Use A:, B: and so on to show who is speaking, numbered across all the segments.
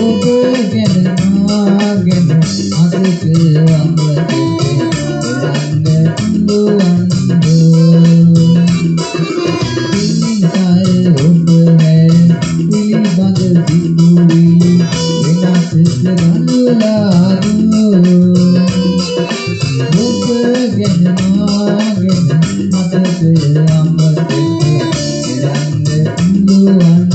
A: ඔබ ගැන මාගෙන අදක අමතක කරන්න පුළුවන්ද පින්සාර ඔබ හැර පිළිබඳ සිතුවිලි වෙනස් කරන්නලාද ඔබ ගැන මාගෙන අදක අමතක කරන්න පුළුවන්ද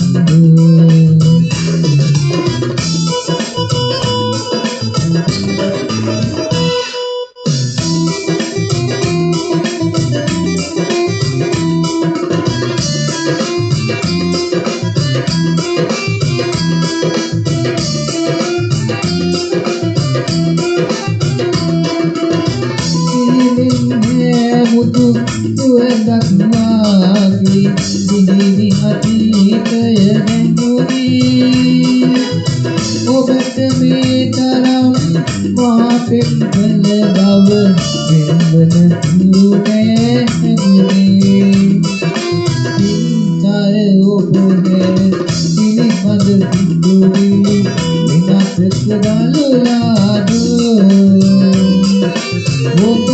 A: මුතු සුවඳක් වාගේ දිවි අතීතය නැමුනේ ඔබට මේ තරම් මා පෙම් කළ බව වෙනවන තුනේ නැමුනේ පින්තර ඔබ ගැන පිළිබඳ සිතුවිලි වෙනස් කරලාද ඔබ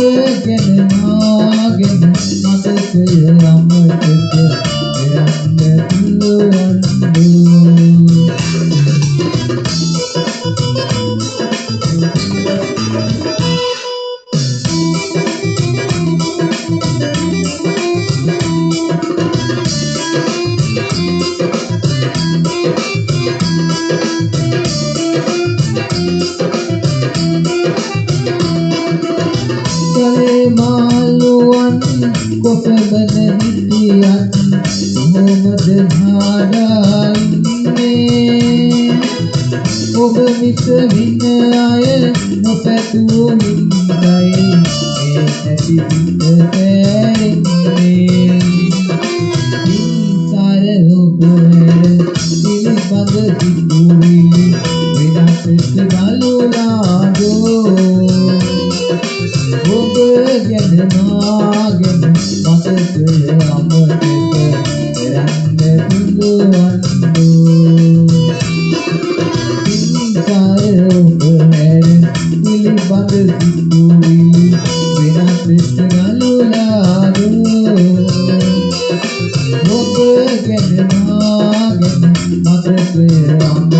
A: ගැන මාගෙන මතකය අමතක කරන්න පුළුවන්ද කලේ මාළුවන් කොසබන හිටියත් කොහොමද හාඩාන්නේ ඔබ මිස වින අය නොපැතුූ හින්දයි මේ නැති හිත පැරෙන්නේ පින්සාර ඔබ හැර පිළිබඳ සිතුවිලි වෙනස් කරලාදෝ ඔබ ගැන මාගෙන මතකය අමතක කරන්න පුළුවන්ද පින්සාර ඔබ හැර පිළිබඳ සිතුවිලි වෙනස් කරලාද ඔබ ගැන මාගෙන මතකය